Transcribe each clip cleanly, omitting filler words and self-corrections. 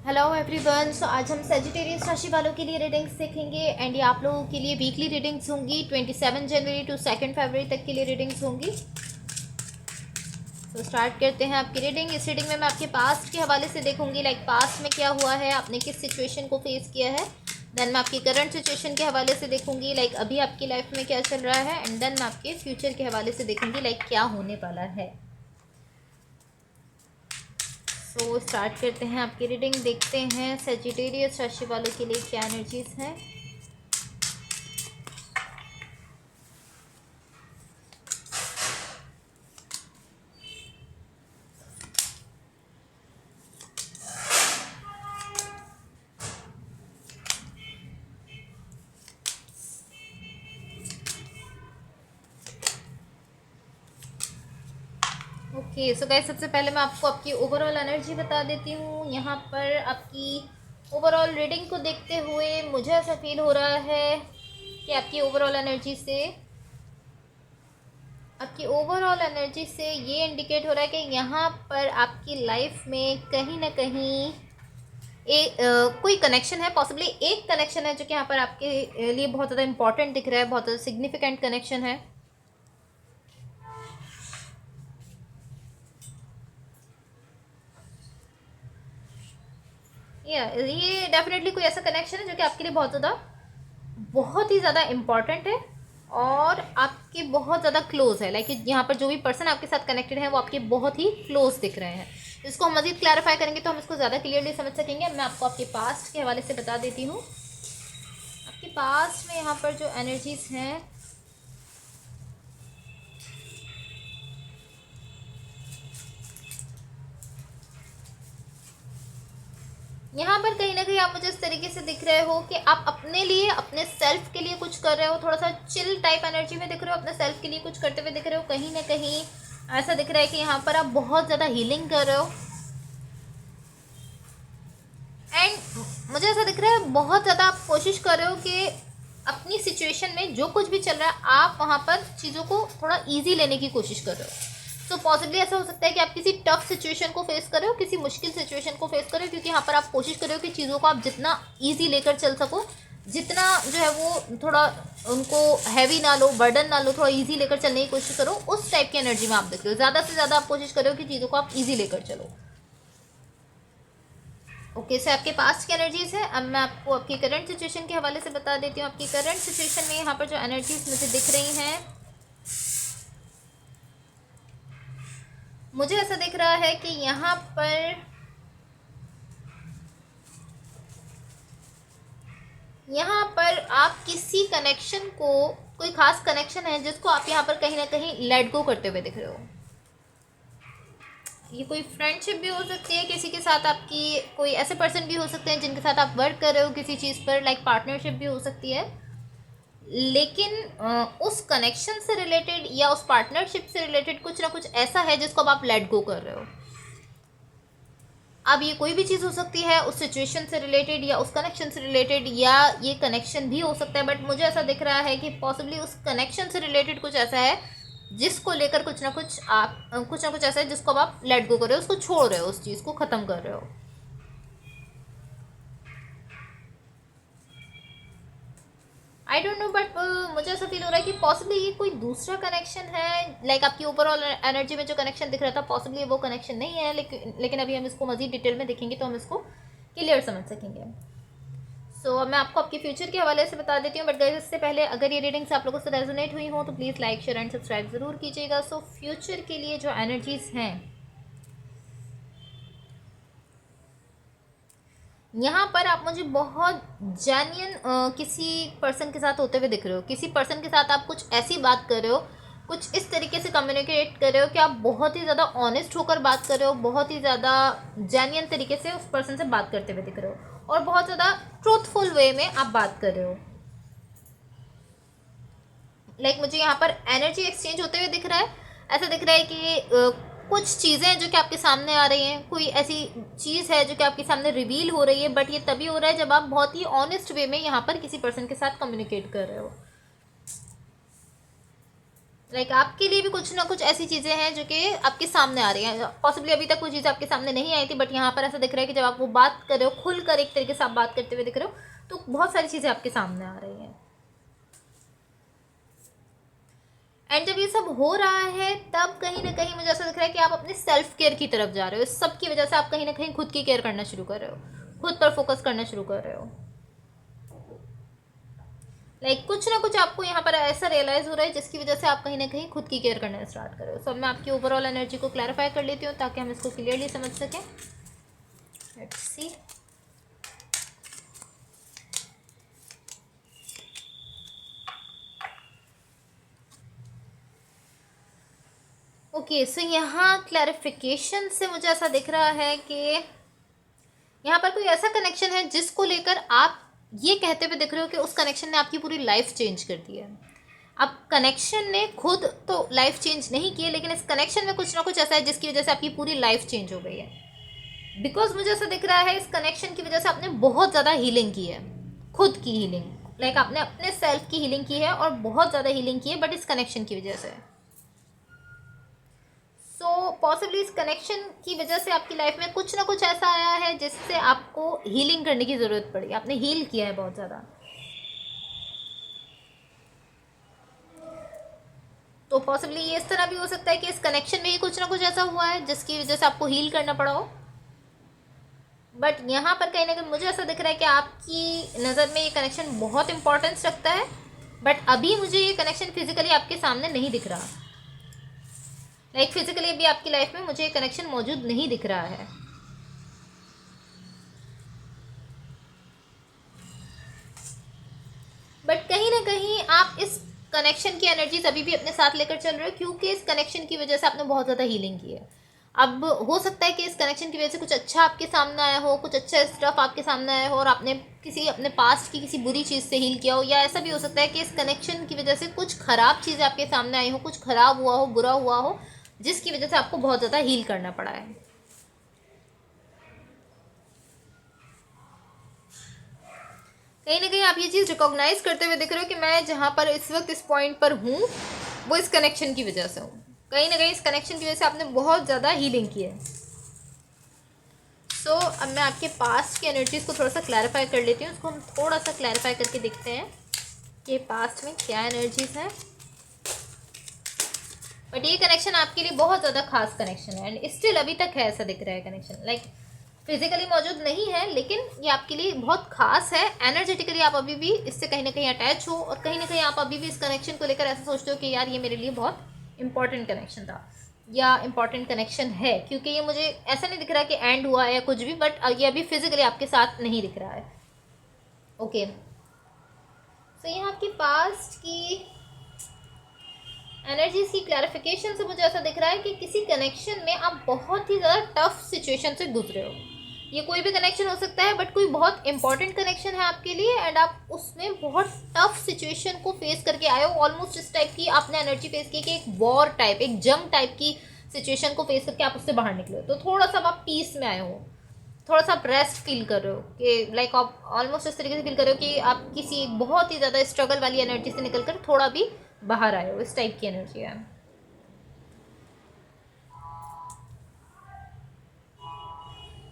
Hello everyone. सो आज हम Sagittarius राशि वालों के लिए रीडिंग्स देखेंगे एंड ये आप लोगों के लिए वीकली रीडिंग्स होंगी। 27 जनवरी टू 2 फरवरी तक के लिए रीडिंग्स होंगी। तो स्टार्ट करते हैं आपकी रीडिंग। इस रीडिंग में मैं आपके पास्ट के हवाले से देखूंगी, लाइक पास्ट में क्या हुआ है, आपने किस सिचुएशन को फेस किया है। देन मैं आपकी करंट सिचुएशन के हवाले से देखूंगी, लाइक अभी आपकी लाइफ में क्या चल रहा है। एंड देन मैं आपके फ्यूचर के हवाले से देखूंगी, लाइक क्या होने वाला है। सो स्टार्ट करते हैं आपकी रीडिंग। देखते हैं सेजिटेरियस राशि वालों के लिए क्या एनर्जीज हैं। ओके सो गाइस, सबसे पहले मैं आपको आपकी ओवरऑल एनर्जी बता देती हूँ। यहाँ पर आपकी ओवरऑल रीडिंग को देखते हुए मुझे ऐसा फील हो रहा है कि आपकी ओवरऑल एनर्जी से ये इंडिकेट हो रहा है कि यहाँ पर आपकी लाइफ में कहीं ना कहीं कोई कनेक्शन है। पॉसिबली एक कनेक्शन है जो कि यहाँ पर आपके लिए बहुत ज़्यादा इंपॉर्टेंट दिख रहा है, बहुत ज़्यादा सिग्निफिकेंट कनेक्शन है। ये डेफिनेटली कोई ऐसा कनेक्शन है जो कि आपके लिए बहुत ही ज़्यादा इम्पॉर्टेंट है और आपके बहुत ज़्यादा क्लोज है। लाइक यहाँ पर जो भी पर्सन आपके साथ कनेक्टेड है वो आपके बहुत ही क्लोज दिख रहे हैं। इसको हम मज़ीद क्लैरिफाई करेंगे तो हम इसको ज़्यादा क्लियरली समझ सकेंगे। मैं आपको आपके पास्ट के हवाले से बता देती हूँ। आपके पास्ट में यहाँ पर जो एनर्जीज हैं, यहाँ पर कहीं ना कहीं आप मुझे इस तरीके से दिख रहे हो कि आप अपने लिए, अपने सेल्फ के लिए कुछ कर रहे हो। थोड़ा सा चिल टाइप एनर्जी में दिख रहे हो, अपने सेल्फ के लिए कुछ करते हुए दिख रहे हो। कहीं ना कहीं ऐसा दिख रहा है कि यहाँ पर आप बहुत ज़्यादा हीलिंग कर रहे हो। एंड मुझे ऐसा दिख रहा है बहुत ज़्यादा आप कोशिश कर रहे हो कि अपनी सिचुएशन में जो कुछ भी चल रहा है आप वहाँ पर चीज़ों को थोड़ा ईजी लेने की कोशिश कर रहे हो। सो पॉसिबली ऐसा हो सकता है कि आप किसी टफ सिचुएशन को फेस कर रहे हो, किसी मुश्किल सिचुएशन को फेस कर रहे हो, क्योंकि यहाँ पर आप कोशिश कर रहे हो कि चीज़ों को आप जितना ईजी लेकर चल सको, जितना जो है वो थोड़ा उनको हैवी ना लो, बर्डन ना लो, थोड़ा ईजी लेकर चलने की कोशिश करो। उस टाइप की एनर्जी में आप देख रहे हो। ज़्यादा से ज़्यादा आप कोशिश कर रहे हो कि चीज़ों को आप ईजी लेकर चलो। ओके से आपके पास्ट की एनर्जीज है। अब मैं आपको आपकी करंट सिचुएशन के हवाले से बता देती हूँ। आपकी करंट सिचुएशन में यहाँ पर जो एनर्जीज मुझे दिख रही हैं, मुझे ऐसा दिख रहा है कि यहाँ पर आप किसी कनेक्शन को, कोई खास कनेक्शन है जिसको आप यहाँ पर कहीं ना कहीं लेट गो करते हुए दिख रहे हो। ये कोई फ्रेंडशिप भी हो सकती है, किसी के साथ आपकी कोई ऐसे पर्सन भी हो सकते हैं जिनके साथ आप वर्क कर रहे हो किसी चीज़ पर, लाइक पार्टनरशिप भी हो सकती है। लेकिन उस कनेक्शन से रिलेटेड या उस पार्टनरशिप से रिलेटेड कुछ ना कुछ ऐसा है जिसको अब आप लेट गो कर रहे हो। अब ये कोई भी चीज़ हो सकती है, उस सिचुएशन से रिलेटेड या उस कनेक्शन से रिलेटेड, या ये कनेक्शन भी हो सकता है। बट मुझे ऐसा दिख रहा है कि पॉसिबली उस कनेक्शन से रिलेटेड कुछ ऐसा है जिसको लेकर कुछ ना कुछ ऐसा है जिसको अब आप लेट गो कर रहे हो, उसको छोड़ रहे हो, उस चीज़ को ख़त्म कर रहे हो। आई डोंट नो, बट मुझे ऐसा फील हो रहा है कि पॉसिबली ये कोई दूसरा कनेक्शन है। लाइक आपकी ओवरऑल एनर्जी में जो कनेक्शन दिख रहा था, पॉसिबली वो कनेक्शन नहीं है। लेकिन अभी हम इसको मज़ीद डिटेल में देखेंगे तो हम इसको क्लियर समझ सकेंगे। सो अब मैं आपको आपके फ्यूचर के हवाले से बता देती हूँ। बट गाइस, इससे पहले अगर ये रीडिंग्स आप लोगों से रेजोनेट हुई हो तो please like, share and subscribe ज़रूर कीजिएगा। सो फ्यूचर के लिए जो एनर्जीज़ हैं, यहाँ पर आप मुझे बहुत जेन्युइन किसी पर्सन के साथ होते हुए दिख रहे हो। किसी पर्सन के साथ आप कुछ ऐसी बात कर रहे हो, कुछ इस तरीके से कम्युनिकेट कर रहे हो कि आप बहुत ही ज़्यादा ऑनेस्ट होकर बात कर रहे हो, बहुत ही ज़्यादा जेन्युइन तरीके से उस पर्सन से बात करते हुए दिख रहे हो और बहुत ज़्यादा ट्रूथफुल वे में आप बात कर रहे हो। लाइक मुझे यहाँ पर एनर्जी एक्सचेंज होते हुए दिख रहा है। ऐसा दिख रहा है कि कुछ चीज़ें जो कि आपके सामने आ रही हैं, कोई ऐसी चीज़ है जो कि आपके सामने रिवील हो रही है। बट ये तभी हो रहा है जब आप बहुत ही ऑनेस्ट वे में यहाँ पर किसी पर्सन के साथ कम्युनिकेट कर रहे हो। लाइक आपके लिए भी कुछ ना कुछ ऐसी चीज़ें हैं जो कि आपके सामने आ रही हैं। पॉसिबली अभी तक कोई चीज़ आपके सामने नहीं आई थी, बट यहाँ पर ऐसा दिख रहा है कि जब आप वो बात कर रहे हो, खुलकर एक तरीके से आप बात करते हुए दिख रहे हो, तो बहुत सारी चीज़ें आपके सामने आ रही हैं। एंड जब ये सब हो रहा है तब कहीं ना कहीं मुझे ऐसा दिख रहा है कि आप अपने सेल्फ केयर की तरफ जा रहे हो। इस सब की वजह से आप कहीं ना कहीं खुद की केयर करना शुरू कर रहे हो, खुद पर फोकस करना शुरू कर रहे हो। लाइक कुछ ना कुछ आपको यहाँ पर ऐसा रियलाइज हो रहा है जिसकी वजह से आप कहीं ना कहीं खुद की केयर करना स्टार्ट कर रहे हो। सो अब मैं आपकी ओवरऑल एनर्जी को क्लैरिफाई कर लेती हूँ ताकि हम इसको क्लियरली समझ सकें। Let's see. ओके, सो यहाँ क्लैरिफिकेशन से मुझे ऐसा दिख रहा है कि यहाँ पर कोई ऐसा कनेक्शन है जिसको लेकर आप ये कहते हुए दिख रहे हो कि उस कनेक्शन ने आपकी पूरी लाइफ चेंज कर दी है। अब कनेक्शन ने खुद तो लाइफ चेंज नहीं की है, लेकिन इस कनेक्शन में कुछ ना कुछ ऐसा है जिसकी वजह से आपकी पूरी लाइफ चेंज हो गई है। बिकॉज मुझे ऐसा दिख रहा है इस कनेक्शन की वजह से आपने बहुत ज़्यादा हीलिंग की है, खुद की हीलिंग। लाइक आपने अपने सेल्फ की हीलिंग की है और बहुत ज़्यादा हीलिंग की है, बट इस कनेक्शन की वजह से। सो पॉसिबली इस कनेक्शन की वजह से आपकी लाइफ में कुछ ना कुछ ऐसा आया है जिससे आपको हीलिंग करने की ज़रूरत पड़ी, आपने हील किया है बहुत ज़्यादा। तो पॉसिबली ये इस तरह भी हो सकता है कि इस कनेक्शन में ही कुछ ना कुछ ऐसा हुआ है जिसकी वजह से आपको हील करना पड़ा हो। बट यहाँ पर कहीं ना कहीं मुझे ऐसा दिख रहा है कि आपकी नज़र में ये कनेक्शन बहुत इंपॉर्टेंस रखता है, बट अभी मुझे ये कनेक्शन फिजिकली आपके सामने नहीं दिख रहा। लाइक फिजिकली अभी आपकी लाइफ में मुझे ये कनेक्शन मौजूद नहीं दिख रहा है। बट कहीं ना कहीं आप इस कनेक्शन की एनर्जीज अभी भी अपने साथ लेकर चल रहे हो, क्योंकि इस कनेक्शन की वजह से आपने बहुत ज़्यादा हीलिंग की है। अब हो सकता है कि इस कनेक्शन की वजह से कुछ अच्छा आपके सामने आया हो, कुछ अच्छा स्टफ आपके सामने आया हो और आपने किसी अपने पास्ट की किसी बुरी चीज़ से हील किया हो, या ऐसा भी हो सकता है कि इस कनेक्शन की वजह से कुछ ख़राब चीज़ें आपके सामने आई हो, कुछ ख़राब हुआ हो, बुरा हुआ हो, जिसकी वजह से आपको बहुत ज़्यादा हील करना पड़ा है। कहीं ना कहीं आप ये चीज़ रिकॉग्नाइज करते हुए दिख रहे हो कि मैं जहाँ पर इस वक्त इस पॉइंट पर हूँ वो इस कनेक्शन की वजह से हूँ। कहीं ना कहीं इस कनेक्शन की वजह से आपने बहुत ज़्यादा हीलिंग की है। सो अब मैं आपके पास्ट की एनर्जीज़ को थोड़ा सा क्लैरिफाई कर लेती हूँ। उसको हम थोड़ा सा क्लैरिफाई करके देखते हैं कि पास्ट में क्या एनर्जीज़ हैं। बट ये कनेक्शन आपके लिए बहुत ज़्यादा खास कनेक्शन है एंड स्टिल अभी तक है, ऐसा दिख रहा है कनेक्शन। लाइक फिजिकली मौजूद नहीं है, लेकिन ये आपके लिए बहुत खास है। एनर्जेटिकली आप अभी भी इससे कहीं ना कहीं अटैच हो और कहीं ना कहीं आप अभी भी इस कनेक्शन को लेकर ऐसा सोचते हो कि यार ये मेरे लिए बहुत इंपॉर्टेंट कनेक्शन था या इंपॉर्टेंट कनेक्शन है, क्योंकि ये मुझे ऐसा नहीं दिख रहा कि एंड हुआ है या कुछ भी, बट ये अभी फिजिकली आपके साथ नहीं दिख रहा है। ओके, सो यहाँ आपकी पास्ट की एनर्जीज की क्लैरिफिकेशन से मुझे ऐसा दिख रहा है कि किसी कनेक्शन में आप बहुत ही ज़्यादा टफ सिचुएशन से गुजरे हो। ये कोई भी कनेक्शन हो सकता है, बट कोई बहुत इंपॉर्टेंट कनेक्शन है आपके लिए एंड आप उसमें बहुत टफ सिचुएशन को फेस करके आए हो। ऑलमोस्ट इस टाइप की आपने एनर्जी फेस की कि एक वॉर टाइप, एक जंग टाइप की सिचुएशन को फेस करके आप उससे बाहर निकले हो। तो थोड़ा सा आप पीस में आए हो, थोड़ा सा आप रेस्ट फील कर रहे हो कि लाइक आप ऑलमोस्ट इस तरीके से फील कर रहे हो कि आप किसी बहुत ही ज़्यादा स्ट्रगल वाली एनर्जी से निकल कर थोड़ा भी बाहर आए हो। इस टाइप की एनर्जी है।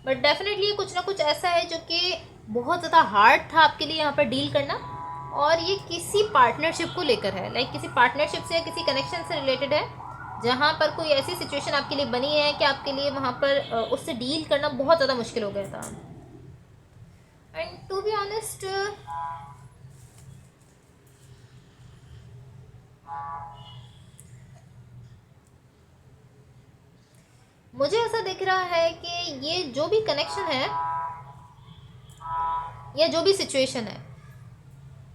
बट डेफिनेटली कुछ ना कुछ ऐसा है जो कि बहुत ज़्यादा हार्ड था आपके लिए यहाँ पर डील करना, और ये किसी पार्टनरशिप को लेकर है। लाइक किसी पार्टनरशिप से या किसी कनेक्शन से रिलेटेड है, जहाँ पर कोई ऐसी सिचुएशन आपके लिए बनी है कि आपके लिए वहाँ पर उससे डील करना बहुत ज़्यादा मुश्किल हो गया था। एंड टू बी ऑनेस्ट मुझे ऐसा दिख रहा है कि ये जो भी कनेक्शन है या जो भी सिचुएशन है,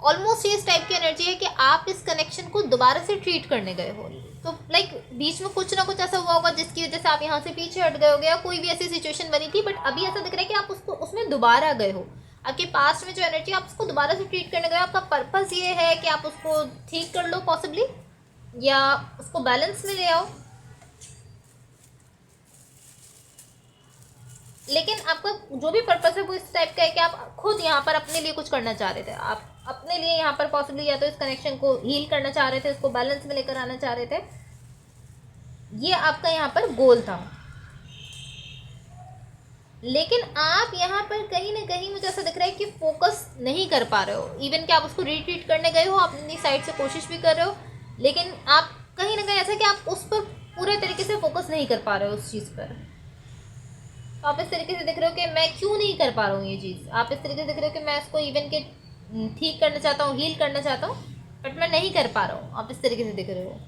ऑलमोस्ट ये इस टाइप की एनर्जी है कि आप इस कनेक्शन को दोबारा से ट्रीट करने गए हो। तो लाइक बीच में कुछ ना कुछ ऐसा हुआ होगा जिसकी वजह से आप यहाँ से पीछे हट गए हो गया, कोई भी ऐसी सिचुएशन बनी थी, बट अभी ऐसा दिख रहा है कि आप उसको उसमें दोबारा गए हो। आपके पास्ट में जो एनर्जी आप उसको दोबारा से ट्रीट करने गए हो, आपका पर्पस ये है कि आप उसको ठीक कर लो पॉसिबली, या उसको बैलेंस में ले आओ। लेकिन आपका जो भी पर्पस है वो इस टाइप का है कि आप खुद यहाँ पर अपने लिए कुछ करना चाह रहे थे, आप अपने लिए यहाँ पर पॉसिबली या तो इस कनेक्शन को हील करना चाह रहे थे, इसको बैलेंस में लेकर आना चाह रहे थे, ये आपका यहाँ पर गोल था। लेकिन आप यहाँ पर कहीं ना कहीं मुझे ऐसा दिख रहा है कि फोकस नहीं कर पा रहे हो। इवन कि आप उसको रिट्रीट करने गए हो, आप अपनी साइड से कोशिश भी कर रहे हो, लेकिन आप कहीं ना कहीं ऐसा कि आप उस पर पूरे तरीके से फोकस नहीं कर पा रहे हो उस चीज़ पर। तो आप इस तरीके से दिख रहे हो कि मैं क्यों नहीं कर पा रहा हूँ ये चीज़। आप इस तरीके से दिख रहे हो कि मैं इसको इवन के ठीक करना चाहता हूँ, हील करना चाहता हूँ, बट मैं नहीं कर पा रहा हूँ। आप इस तरीके से दिख रहे हो।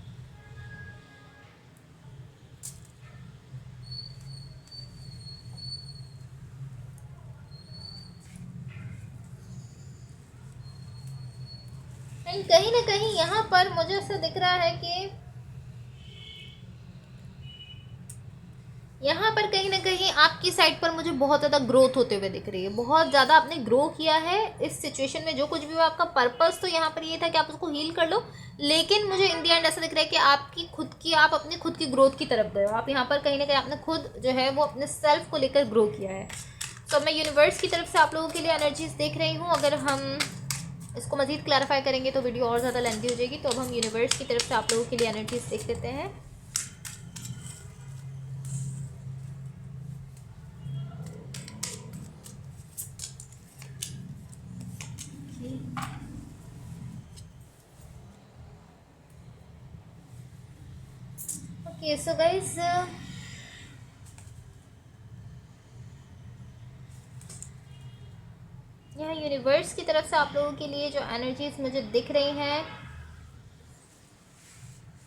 एंड कहीं ना कहीं यहाँ पर मुझे ऐसा दिख रहा है कि यहाँ पर कहीं ना कहीं आपकी साइड पर मुझे बहुत ज़्यादा ग्रोथ होते हुए दिख रही है। बहुत ज़्यादा आपने ग्रो किया है इस सिचुएशन में। जो कुछ भी हुआ, आपका पर्पस तो यहाँ पर ये था कि आप उसको हील कर लो, लेकिन मुझे इन दी एंड ऐसा दिख रहा है कि आप अपनी खुद की ग्रोथ की तरफ गए हो। आप यहाँ पर कहीं ना कहीं आपने खुद जो है वो अपने सेल्फ को लेकर ग्रो किया है। तो मैं यूनिवर्स की तरफ से आप लोगों के लिए एनर्जीज देख रही हूँ। अगर हम इसको मज़ीद क्लैरिफाई करेंगे तो वीडियो और ज़्यादा लेंथी हो जाएगी, तो अब हम यूनिवर्स की तरफ से आप लोगों के लिए एनर्जीज देख लेते हैं। ओके सो गाइस, यहाँ यूनिवर्स की तरफ से आप लोगों के लिए जो एनर्जीज मुझे दिख रही हैं,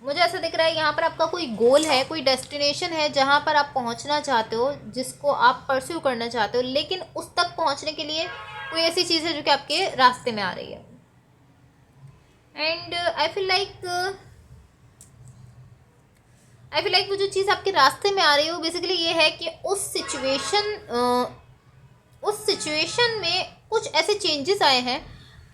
मुझे ऐसा दिख रहा है यहाँ पर आपका कोई गोल है, कोई डेस्टिनेशन है जहाँ पर आप पहुँचना चाहते हो, जिसको आप परस्यू करना चाहते हो, लेकिन उस तक पहुँचने के लिए कोई ऐसी चीज़ है जो कि आपके रास्ते में आ रही है। एंड आई फील लाइक वो जो चीज़ आपके रास्ते में आ रही है वो बेसिकली ये है कि उस सिचुएशन में कुछ ऐसे चेंजेस आए हैं।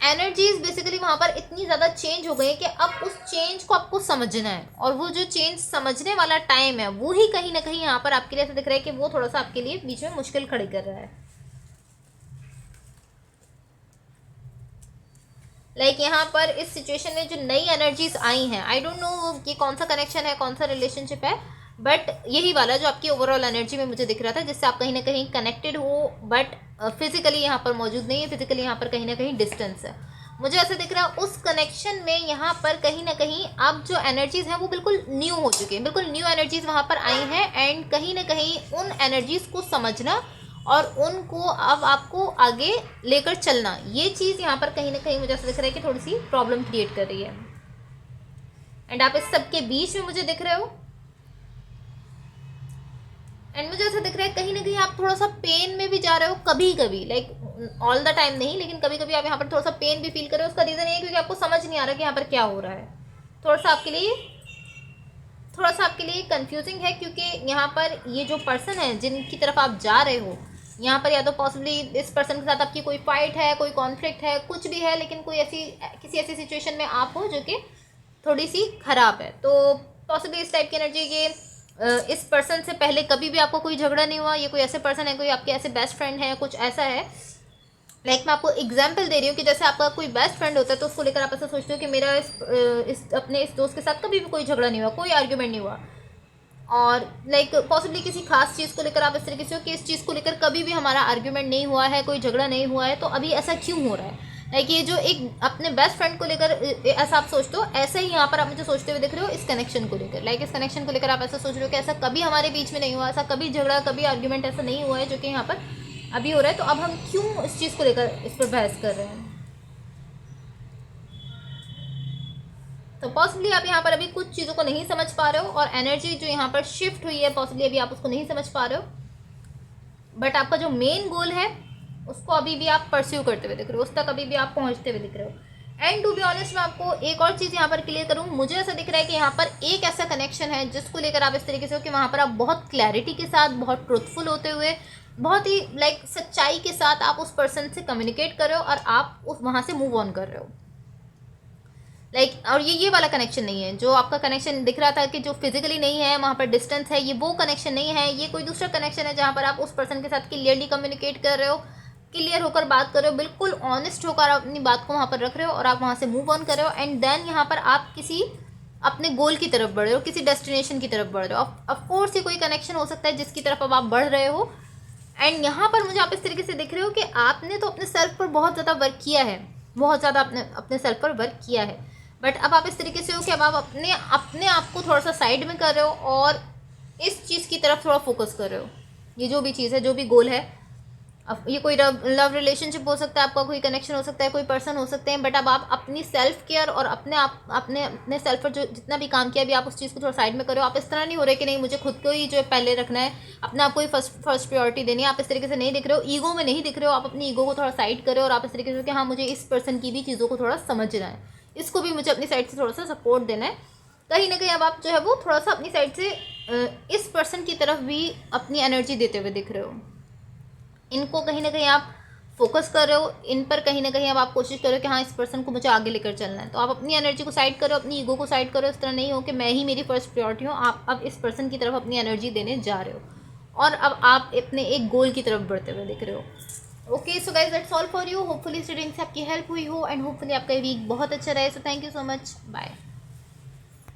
एनर्जीज बेसिकली वहाँ पर इतनी ज़्यादा चेंज हो गई कि अब उस चेंज को आपको समझना है, और वो जो चेंज समझने वाला टाइम है वो ही कहीं ना कहीं यहाँ पर आपके लिए ऐसा दिख रहा है कि वो थोड़ा सा आपके लिए बीच में मुश्किल खड़ी कर रहा है। लाइक यहाँ पर इस सिचुएशन में जो नई एनर्जीज आई हैं, आई डोंट नो कि कौन सा कनेक्शन है, कौन सा रिलेशनशिप है, बट यही वाला जो आपकी ओवरऑल एनर्जी में मुझे दिख रहा था, जिससे आप कहीं ना कहीं कनेक्टेड हो, बट फिजिकली यहाँ पर मौजूद नहीं है। फिजिकली यहाँ पर कहीं ना कहीं डिस्टेंस है। मुझे ऐसा दिख रहा है उस कनेक्शन में यहाँ पर कहीं ना कहीं अब जो एनर्जीज हैं वो बिल्कुल न्यू हो चुकी हैं, बिल्कुल न्यू एनर्जीज वहाँ पर आई हैं। एंड कहीं ना कहीं उन एनर्जीज को समझना और उनको अब आपको आगे लेकर चलना, ये चीज़ यहाँ पर कहीं ना कहीं मुझे ऐसा दिख रहा है कि थोड़ी सी प्रॉब्लम क्रिएट कर रही है। एंड आप इस सब के बीच में मुझे दिख रहे हो। एंड मुझे ऐसा दिख रहा है कहीं ना कहीं आप थोड़ा सा पेन में भी जा रहे हो कभी कभी, लाइक ऑल द टाइम नहीं, लेकिन कभी कभी आप यहाँ पर थोड़ा सा पेन भी फील कर रहे हो। उसका रीज़न ये है क्योंकि आपको समझ नहीं आ रहा कि यहाँ पर क्या हो रहा है। थोड़ा सा आपके लिए कंफ्यूजिंग है, क्योंकि यहाँ पर ये जो पर्सन है जिनकी तरफ आप जा रहे हो, यहाँ पर या तो पॉसिबली इस पर्सन के साथ आपकी कोई फाइट है, कोई कॉन्फ्लिक्ट है, कुछ भी है, लेकिन किसी ऐसी सिचुएशन में आप हो जो कि थोड़ी सी ख़राब है। तो पॉसिबली इस टाइप की एनर्जी ये इस पर्सन से पहले कभी भी आपको कोई झगड़ा नहीं हुआ। ये कोई ऐसे पर्सन है, कोई आपके ऐसे बेस्ट फ्रेंड है, कुछ ऐसा है। लाइक मैं आपको एग्जाम्पल दे रही हूँ कि जैसे आपका कोई बेस्ट फ्रेंड होता है तो उसको लेकर आप ऐसा सोचते हो कि मेरा अपने इस दोस्त के साथ कभी भी कोई झगड़ा नहीं हुआ, कोई आर्ग्यूमेंट नहीं हुआ। और लाइक पॉसिबली किसी खास चीज़ को लेकर आप इस तरीके से हो कि इस चीज़ को लेकर कभी भी हमारा आर्ग्यूमेंट नहीं हुआ है, कोई झगड़ा नहीं हुआ है, तो अभी ऐसा क्यों हो रहा है। लाइक ये जो एक अपने बेस्ट फ्रेंड को लेकर ऐसा आप सोचते हो, ऐसे ही यहाँ पर आप मुझे सोचते हुए दिख रहे हो इस कनेक्शन को लेकर। लाइक इस कनेक्शन को लेकर आप ऐसा सोच रहे हो कि ऐसा कभी हमारे बीच में नहीं हुआ, ऐसा कभी झगड़ा, कभी आर्ग्यूमेंट ऐसा नहीं हुआ है जो कि यहाँ पर अभी हो रहा है। तो अब हम क्यों इस चीज़ को लेकर इस पर बहस कर रहे हैं। तो पॉसिबली आप यहाँ पर अभी कुछ चीज़ों को नहीं समझ पा रहे हो, और एनर्जी जो यहाँ पर शिफ्ट हुई है पॉसिबली अभी आप उसको नहीं समझ पा रहे हो, बट आपका जो मेन गोल है उसको अभी भी आप परस्यू करते हुए दिख रहे हो, उस तक अभी भी आप पहुँचते हुए दिख रहे हो। एंड टू बी ऑनेस्ट मैं आपको एक और चीज़ यहाँ पर क्लियर करूँ, मुझे ऐसा दिख रहा है कि यहाँ पर एक ऐसा कनेक्शन है जिसको लेकर आप इस तरीके से हो कि वहाँ पर आप बहुत क्लैरिटी के साथ, बहुत ट्रुथफुल होते हुए, बहुत ही लाइक सच्चाई के साथ आप उस पर्सन से कम्युनिकेट कर रहे हो और आप वहाँ से मूव ऑन कर रहे हो। और ये वाला कनेक्शन नहीं है जो आपका कनेक्शन दिख रहा था कि जो फिजिकली नहीं है, वहाँ पर डिस्टेंस है, ये वो कनेक्शन नहीं है। ये कोई दूसरा कनेक्शन है जहाँ पर आप उस पर्सन के साथ क्लियरली कम्युनिकेट कर रहे हो, क्लियर होकर बात कर रहे हो, बिल्कुल ऑनेस्ट होकर आप अपनी बात को वहाँ पर रख रहे हो और आप वहाँ से मूव ऑन कर रहे हो। एंड देन यहाँ पर आप किसी अपने गोल की तरफ बढ़ रहे हो, किसी डेस्टिनेशन की तरफ बढ़ रहे हो। ऑफकोर्स ये कोई कनेक्शन हो सकता है जिसकी तरफ अब आप बढ़ रहे हो। एंड यहाँ पर मुझे आप इस तरीके से दिख रहे हो कि आपने तो अपने सेल्फ पर बहुत ज़्यादा वर्क किया है, बहुत ज़्यादा अपने सेल्फ पर वर्क किया है, बट अब आप इस तरीके से हो कि अब आप अपने आप को थोड़ा सा साइड में कर रहे हो और इस चीज़ की तरफ थोड़ा फोकस कर रहे हो। ये जो भी चीज़ है, जो भी गोल है, अब ये कोई लव रिलेशनशिप हो सकता है, आपका कोई कनेक्शन हो सकता है, कोई पर्सन हो सकते हैं, बट अब आप अपनी सेल्फ केयर और अपने सेल्फ पर जो जितना भी काम किया अभी आप उस चीज़ को थोड़ा साइड में करो। आप इस तरह नहीं हो रहे कि नहीं मुझे खुद को ही जो है पहले रखना है, अपने आप को ही फर्स्ट प्रायोरिटी देनी है। आप इस तरीके से नहीं दिख रहे हो, ईगो में नहीं दिख रहे हो, आप अपनी ईगो को थोड़ा साइड करो और आप इस तरीके से कि हाँ मुझे इस पर्सन की भी चीज़ों को थोड़ा समझना है, इसको भी मुझे अपनी साइड से थोड़ा सा सपोर्ट देना है। कहीं ना कहीं अब आप जो है वो थोड़ा सा अपनी साइड से इस पर्सन की तरफ भी अपनी एनर्जी देते हुए दिख रहे हो। इनको कहीं ना कहीं आप फोकस कर रहे हो, इन पर कहीं ना कहीं अब आप कोशिश करो कि हाँ इस पर्सन को मुझे आगे लेकर चलना है। तो आप अपनी एनर्जी को साइड करो, अपनी ईगो को साइड करो। इस तरह नहीं हो कि मैं ही मेरी फर्स्ट प्रायोरिटी हूँ। आप अब इस पर्सन की तरफ अपनी एनर्जी देने जा रहे हो और अब आप अपने एक गोल की तरफ बढ़ते हुए दिख रहे हो। Okay, so guys that's all for you. Hopefully इस रीडिंग से आपकी हेल्प हुई हो एंड होपफुली आपका वीक बहुत अच्छा रहे। So thank you so much, bye.